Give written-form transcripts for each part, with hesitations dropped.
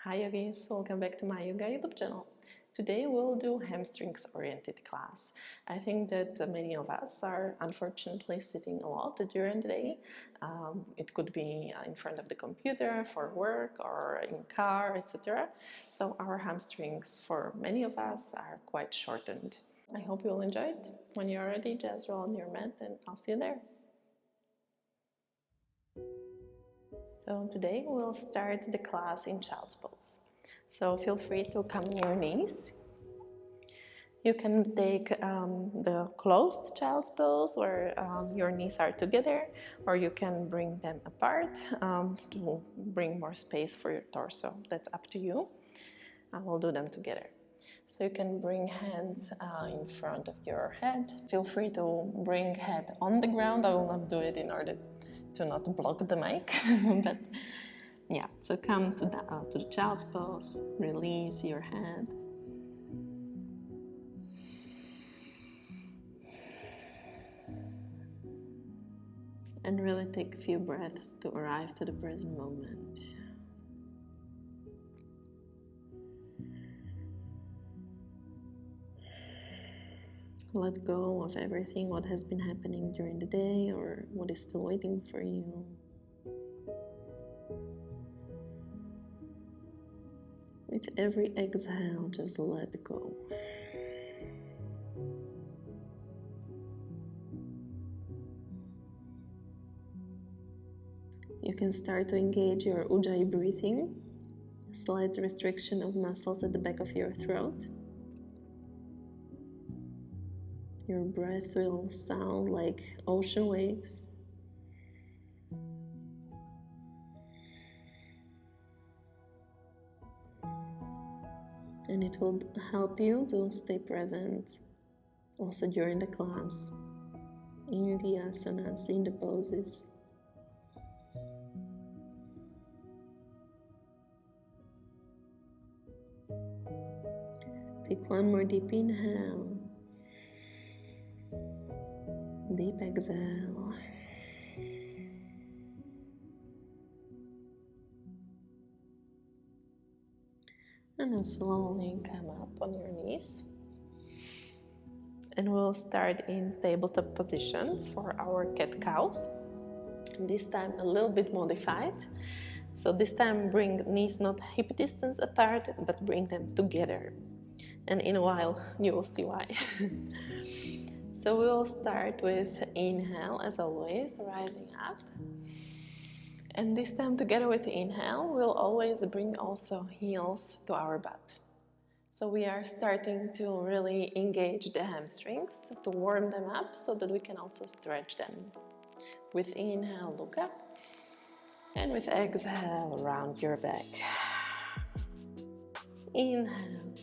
Hi yogis, welcome back to my yoga YouTube channel. Today we'll do hamstrings oriented class. I think that many of us are unfortunately sitting a lot during the day. It could be in front of the computer for work or in car, etc. So our hamstrings for many of us are quite shortened. I hope you'll enjoy it. When you're ready, just roll on your mat and I'll see you there. So today we'll start the class in child's pose. So feel free to come on your knees. You can take the closed child's pose where your knees are together, or you can bring them apart to bring more space for your torso. That's up to you. I will do them together. So you can bring hands in front of your head. Feel free to bring head on the ground. I will not do it in order to not block the mic, but yeah, so come to the child's pose, release your head. And really take a few breaths to arrive to the present moment. Let go of everything what has been happening during the day or what is still waiting for you. With every exhale, just let go. You can start to engage your ujjayi breathing, a slight restriction of muscles at the back of your throat. Your breath will sound like ocean waves. And it will help you to stay present also during the class, in the asanas, in the poses. Take one more deep inhale, deep exhale. And then slowly come up on your knees. And we'll start in tabletop position for our cat-cows. This time a little bit modified. So this time bring knees not hip distance apart, but bring them together. And in a while you will see why. So we'll start with inhale as always, rising up. And this time together with the inhale, we'll always bring also heels to our butt. So we are starting to really engage the hamstrings to warm them up so that we can also stretch them. With inhale, look up. And with exhale, round your back. Inhale.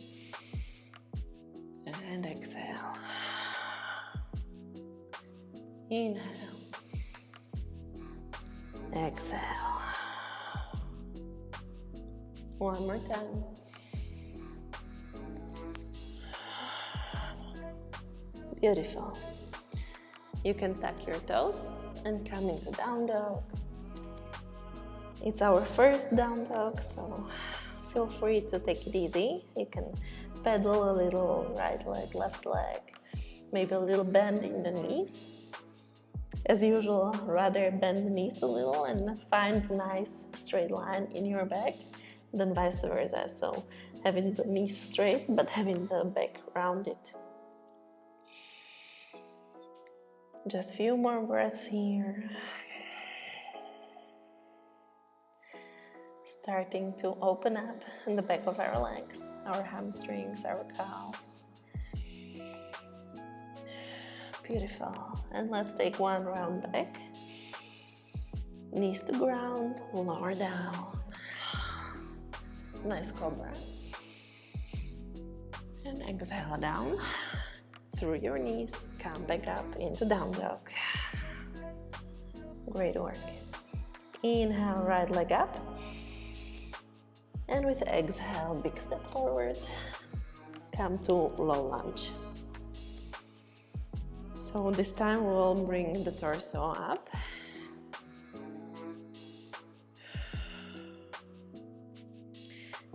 And exhale. Inhale. Exhale. One more time. Beautiful. You can tuck your toes and come into down dog. It's our first down dog, so feel free to take it easy. You can pedal a little, right leg, left leg, maybe a little bend in the knees. As usual, rather bend the knees a little and find a nice straight line in your back than vice versa. So having the knees straight but having the back rounded. Just a few more breaths here. Starting to open up in the back of our legs, our hamstrings, our calves. Beautiful. And let's take one round back. Knees to ground, lower down. Nice cobra. And exhale down. Through your knees, come back up into down dog. Great work. Inhale, right leg up. And with exhale, big step forward. Come to low lunge. So this time we'll bring the torso up.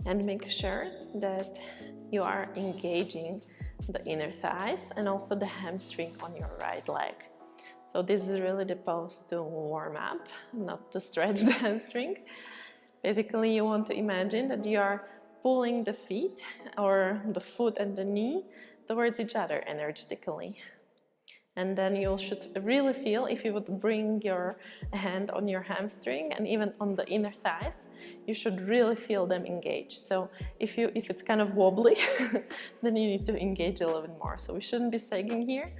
And make sure that you are engaging the inner thighs and also the hamstring on your right leg. So this is really the pose to warm up, not to stretch the hamstring. Basically, you want to imagine that you are pulling the feet or the foot and the knee towards each other energetically. And then you should really feel, if you would bring your hand on your hamstring and even on the inner thighs, you should really feel them engage. So if it's kind of wobbly, then you need to engage a little bit more. So we shouldn't be sagging here.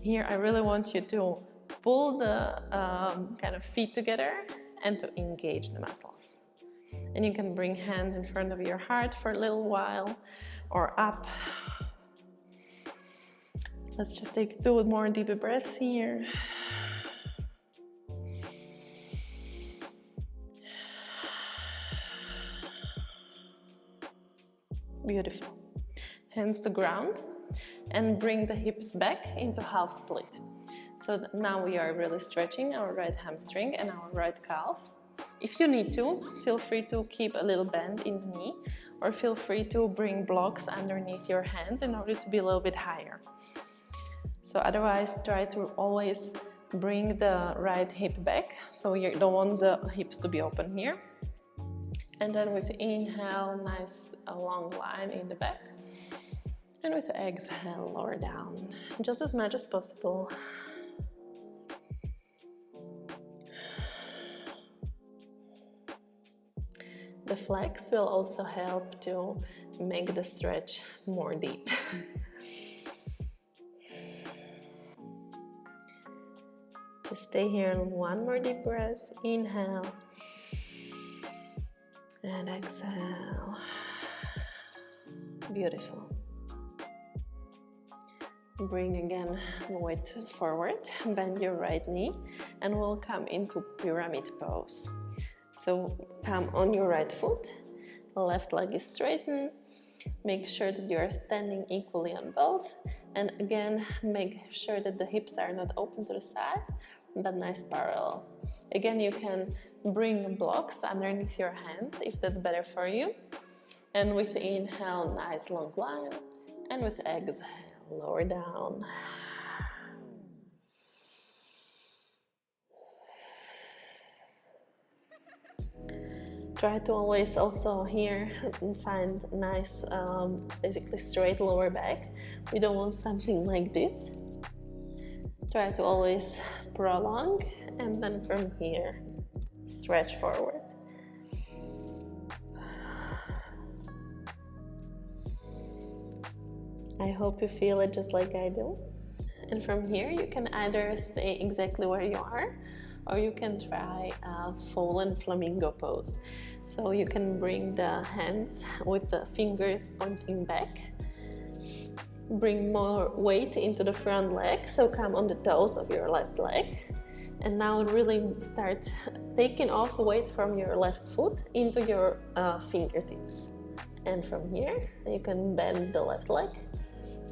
Here I really want you to pull the kind of feet together and to engage the muscles. And you can bring hands in front of your heart for a little while or up. Let's just take 2 more deep breaths here. Beautiful. Hands to ground and bring the hips back into half split. So now we are really stretching our right hamstring and our right calf. If you need to, feel free to keep a little bend in the knee, or feel free to bring blocks underneath your hands in order to be a little bit higher. So otherwise, try to always bring the right hip back, so you don't want the hips to be open here. And then with inhale, nice long line in the back. And with exhale, lower down, just as much as possible. The flex will also help to make the stretch more deep. Just stay here, 1 more deep breath. Inhale and exhale. Beautiful. Bring again weight forward, bend your right knee, and we'll come into pyramid pose. So come on your right foot, left leg is straightened. Make sure that you are standing equally on both, and again make sure that the hips are not open to the side but nice parallel. Again, you can bring blocks underneath your hands if that's better for you. And with inhale, nice long line, and with exhale, lower down. Try to always also here find nice, basically straight lower back. We don't want something like this. Try to always prolong, and then from here, stretch forward. I hope you feel it just like I do. And from here, you can either stay exactly where you are, or you can try a fallen flamingo pose. So you can bring the hands with the fingers pointing back. Bring more weight into the front leg, so come on the toes of your left leg. And now really start taking off weight from your left foot into your fingertips. And from here, you can bend the left leg.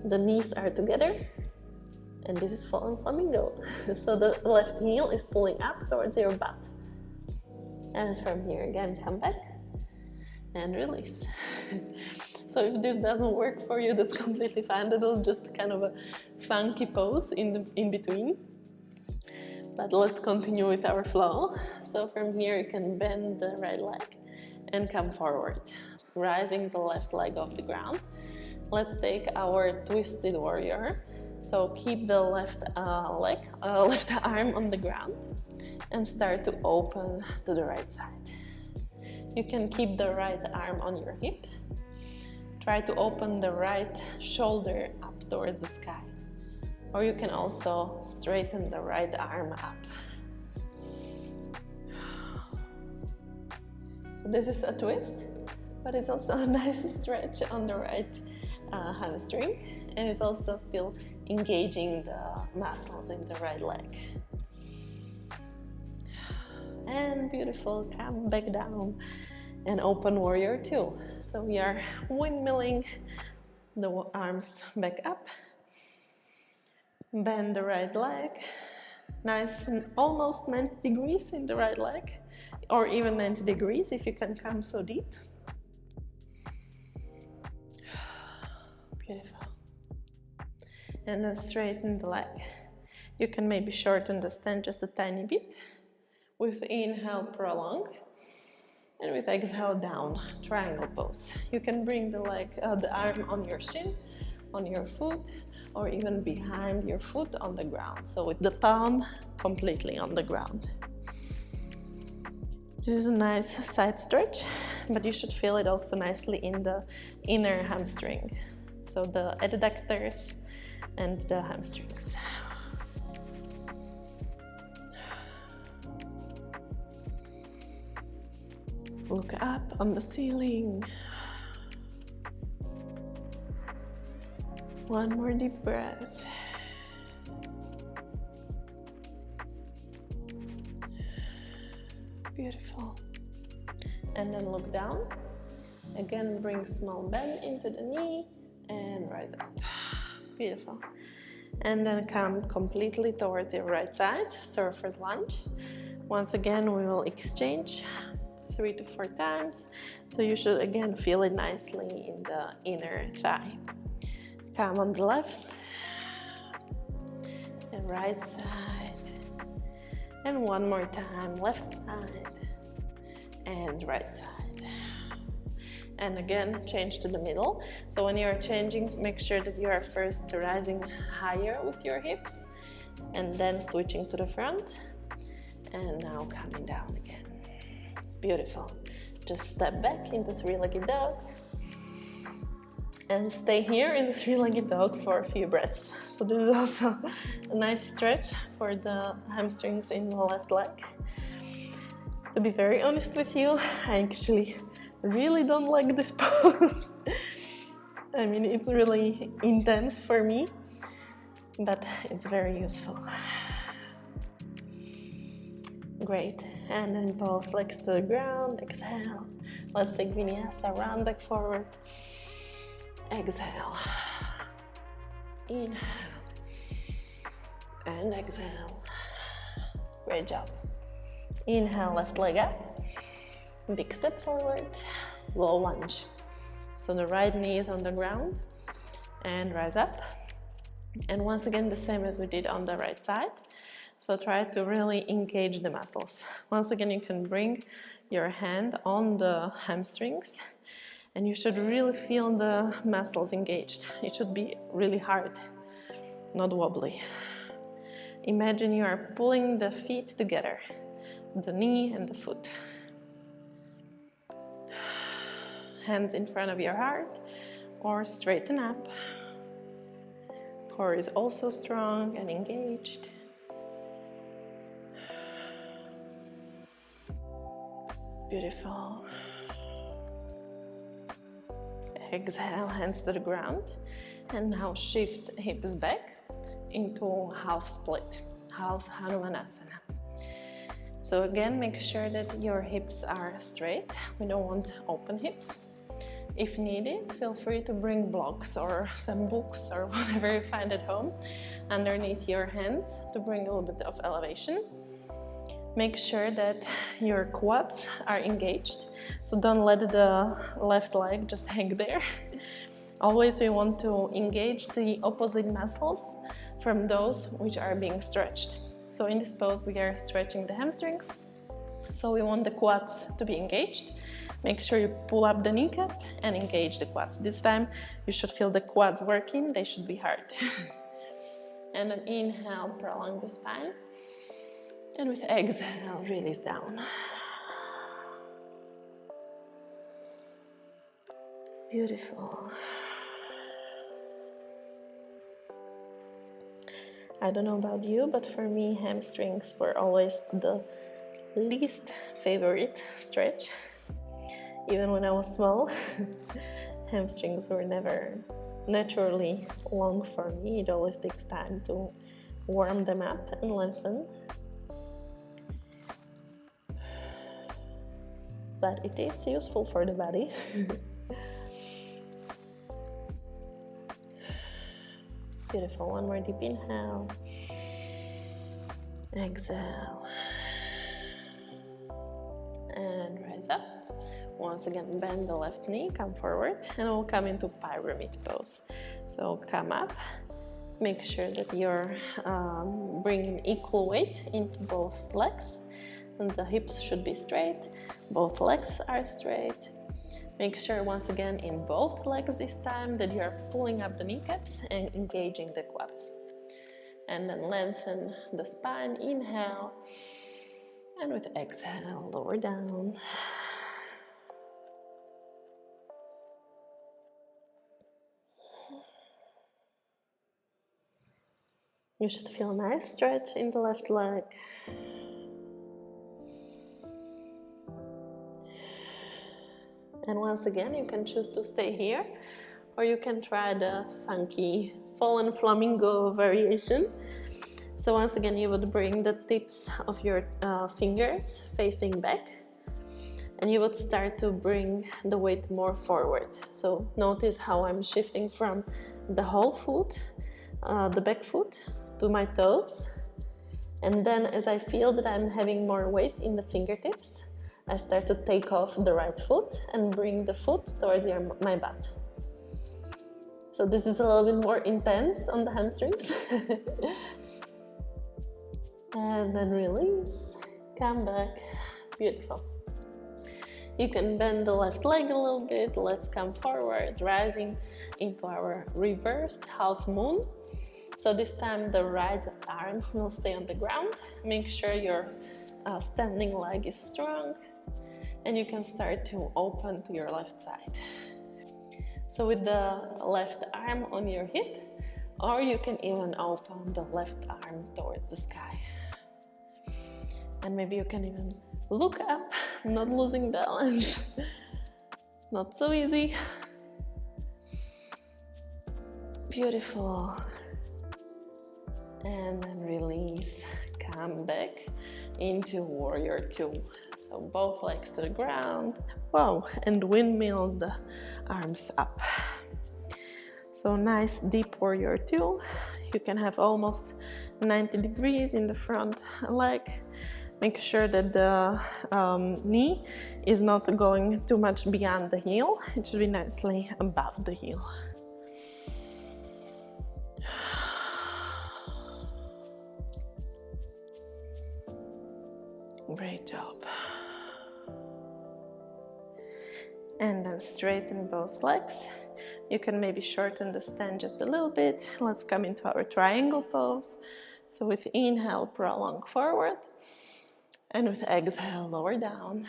The knees are together. And this is fallen flamingo. So the left heel is pulling up towards your butt. And from here again, come back and release. So if this doesn't work for you, that's completely fine. That was just kind of a funky pose in between. But let's continue with our flow. So from here you can bend the right leg and come forward, rising the left leg off the ground. Let's take our twisted warrior. So keep the left arm on the ground and start to open to the right side. You can keep the right arm on your hip. Try to open the right shoulder up towards the sky. Or you can also straighten the right arm up. So this is a twist, but it's also a nice stretch on the right hamstring, and it's also still engaging the muscles in the right leg. And beautiful, come back down and open warrior 2. So we are windmilling the arms back up. Bend the right leg, nice and almost 90 degrees in the right leg, or even 90 degrees if you can come so deep. Beautiful. And then straighten the leg. You can maybe shorten the stand just a tiny bit. With inhale, prolong. And with exhale, down, triangle pose. You can bring the arm on your shin, on your foot, or even behind your foot on the ground. So with the palm completely on the ground. This is a nice side stretch, but you should feel it also nicely in the inner hamstring. So the adductors and the hamstrings. Look up on the ceiling. One more deep breath. Beautiful. And then look down. Again, bring small bend into the knee and rise up. Beautiful. And then come completely towards your right side, surfer's lunge. Once again, we will exchange 3 to 4 times. So you should again feel it nicely in the inner thigh. Come on the left and right side. And one more time, left side and right side. And again, change to the middle. So when you are changing, make sure that you are first rising higher with your hips and then switching to the front. And now coming down again. Beautiful. Just step back into three-legged dog and stay here in the three-legged dog for a few breaths. So this is also a nice stretch for the hamstrings in the left leg. To be very honest with you, I actually really don't like this pose. I mean, it's really intense for me, but it's very useful. Great. And then both legs to the ground. Exhale. Let's take vinyasa, round back forward. Exhale. Inhale. And exhale. Great job. Inhale, left leg up. Big step forward. Low lunge. So the right knee is on the ground. And rise up. And once again, the same as we did on the right side. So try to really engage the muscles. Once again, you can bring your hand on the hamstrings and you should really feel the muscles engaged. It should be really hard, not wobbly. Imagine you are pulling the feet together, the knee and the foot. Hands in front of your heart or straighten up. Core is also strong and engaged. Beautiful. Exhale, hands to the ground. And now shift hips back into half split, half Hanumanasana. So again, make sure that your hips are straight. We don't want open hips. If needed, feel free to bring blocks or some books or whatever you find at home underneath your hands to bring a little bit of elevation. Make sure that your quads are engaged, so don't let the left leg just hang there. Always we want to engage the opposite muscles from those which are being stretched. So in this pose we are stretching the hamstrings, so we want the quads to be engaged. Make sure you pull up the kneecap and engage the quads. This time you should feel the quads working, they should be hard. And then inhale, prolong the spine. And with exhale, release down. Beautiful. I don't know about you, but for me, hamstrings were always the least favorite stretch. Even when I was small, hamstrings were never naturally long for me. It always takes time to warm them up and lengthen. But it is useful for the body. Beautiful. One more deep inhale. Exhale. And rise up. Once again, bend the left knee, come forward, and we'll come into pyramid pose. So come up, make sure that you're bringing equal weight into both legs, and the hips should be straight, both legs are straight. Make sure once again in both legs this time that you're pulling up the kneecaps and engaging the quads. And then lengthen the spine, inhale, and with exhale, lower down. You should feel a nice stretch in the left leg. And once again, you can choose to stay here, or you can try the funky fallen flamingo variation. So once again, you would bring the tips of your fingers facing back, and you would start to bring the weight more forward. So notice how I'm shifting from the whole foot, the back foot, to my toes. And then as I feel that I'm having more weight in the fingertips, I start to take off the right foot and bring the foot towards my butt. So this is a little bit more intense on the hamstrings. And then release, come back, beautiful. You can bend the left leg a little bit. Let's come forward, rising into our reversed half moon. So this time the right arm will stay on the ground. Make sure your standing leg is strong, and you can start to open to your left side. So with the left arm on your hip, or you can even open the left arm towards the sky. And maybe you can even look up, not losing balance. Not so easy. Beautiful. And then release, come back into warrior two. So both legs to the ground. Wow, and windmill the arms up. So nice deep warrior two. You can have almost 90 degrees in the front leg. Make sure that the knee is not going too much beyond the heel. It should be nicely above the heel. Great job. And then straighten both legs. You can maybe shorten the stand just a little bit. Let's come into our triangle pose. So with inhale, prolong forward. And with exhale, lower down.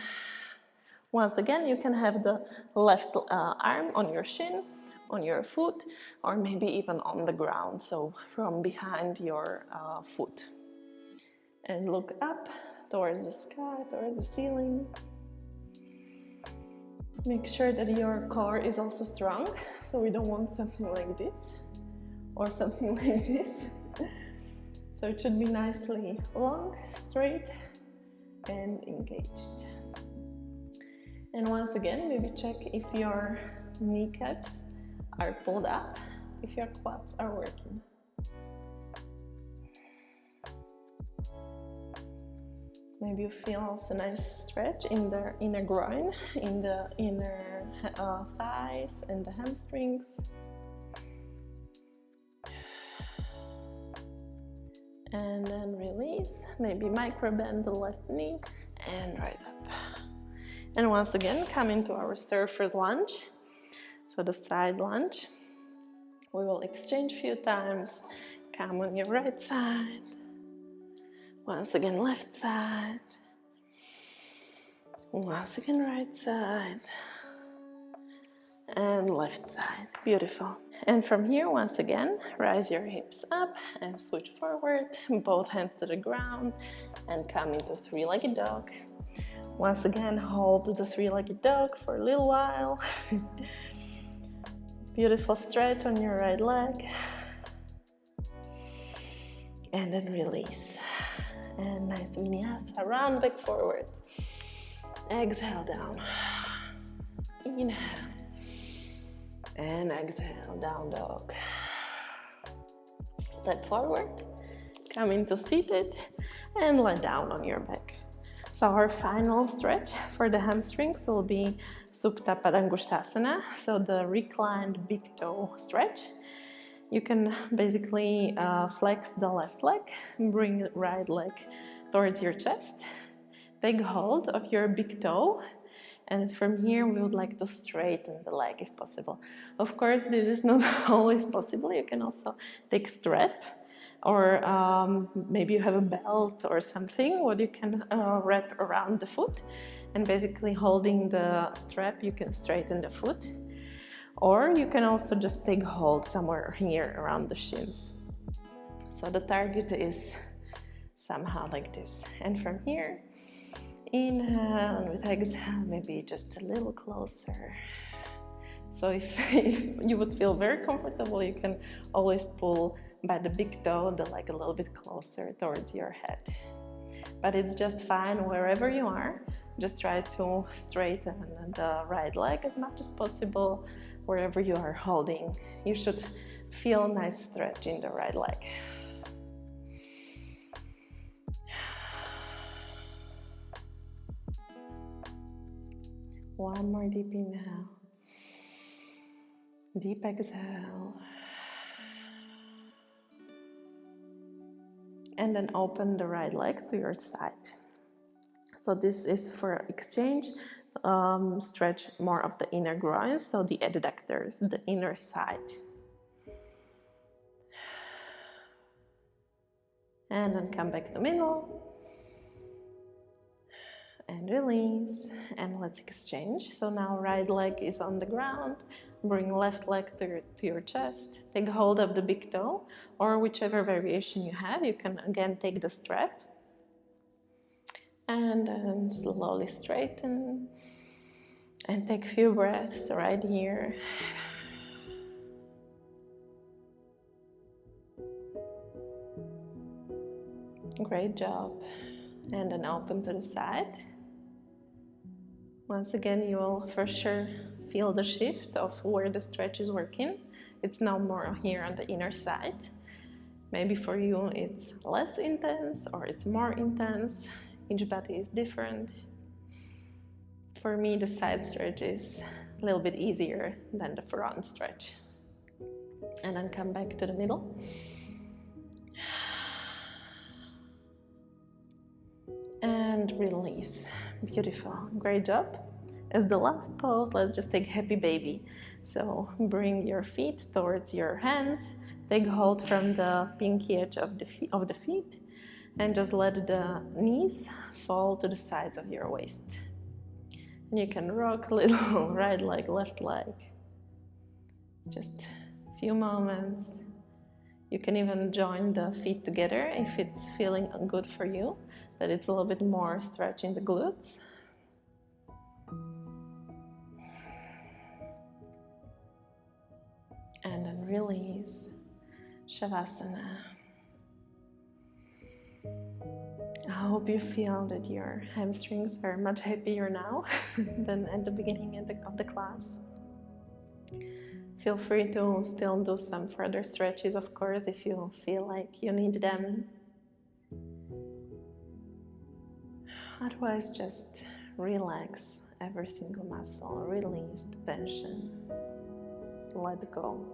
Once again, you can have the left arm on your shin, on your foot, or maybe even on the ground, so from behind your foot. And look up towards the sky, towards the ceiling. Make sure that your core is also strong, so we don't want something like this or something like this. So it should be nicely long, straight, and engaged. And once again, maybe check if your kneecaps are pulled up, if your quads are working. Maybe you feel also a nice stretch in the inner groin, in the inner thighs and the hamstrings. And then release, maybe micro bend the left knee and rise up. And once again, come into our surfer's lunge, so the side lunge. We will exchange a few times. Come on your right side. Once again, left side. Once again, right side. And left side. Beautiful. And from here, once again, rise your hips up and switch forward. Both hands to the ground and come into three-legged dog. Once again, hold the three-legged dog for a little while. Beautiful stretch on your right leg. And then release. And nice vinyasa, round back forward. Exhale down. Inhale. And exhale, down dog. Step forward. Come into seated and lie down on your back. So our final stretch for the hamstrings will be Suptapadangustasana, so the reclined big toe stretch. You can basically flex the left leg, bring the right leg towards your chest, take hold of your big toe, and from here we would like to straighten the leg if possible. Of course, this is not always possible. You can also take strap, or maybe you have a belt or something what you can wrap around the foot, and basically holding the strap you can straighten the foot. Or you can also just take hold somewhere here around the shins. So the target is somehow like this. And from here, inhale, and with exhale, maybe just a little closer. So if you would feel very comfortable, you can always pull by the big toe, the leg a little bit closer towards your head. But it's just fine wherever you are. Just try to straighten the right leg as much as possible wherever you are holding. You should feel a nice stretch in the right leg. One more deep inhale. Deep exhale. And then open the right leg to your side. So this is for exchange. Stretch more of the inner groins, so the adductors, the inner side. And then come back to the middle. And release. And let's exchange. So now right leg is on the ground. Bring left leg to your chest. Take hold of the big toe, or whichever variation you have. You can again take the strap. And then slowly straighten. And take a few breaths right here. Great job. And then open to the side. Once again, you will for sure feel the shift of where the stretch is working. It's now more here on the inner side. Maybe for you it's less intense or it's more intense. Each body is different. For me, the side stretch is a little bit easier than the front stretch. And then come back to the middle. And release. Beautiful. Great job. As the last pose, let's just take happy baby. So bring your feet towards your hands. Take hold from the pinky edge of the feet. And just let the knees fall to the sides of your waist. And you can rock a little right leg, left leg. Just a few moments. You can even join the feet together if it's feeling good for you, that it's a little bit more stretching the glutes. And then release, Shavasana. I hope you feel that your hamstrings are much happier now than at the beginning of the class. Feel free to still do some further stretches, of course, if you feel like you need them. Otherwise, just relax every single muscle, release the tension, let go.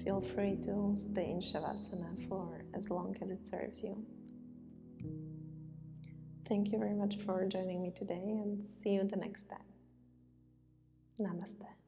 Feel free to stay in Shavasana for as long as it serves you. Thank you very much for joining me today, and see you the next time. Namaste.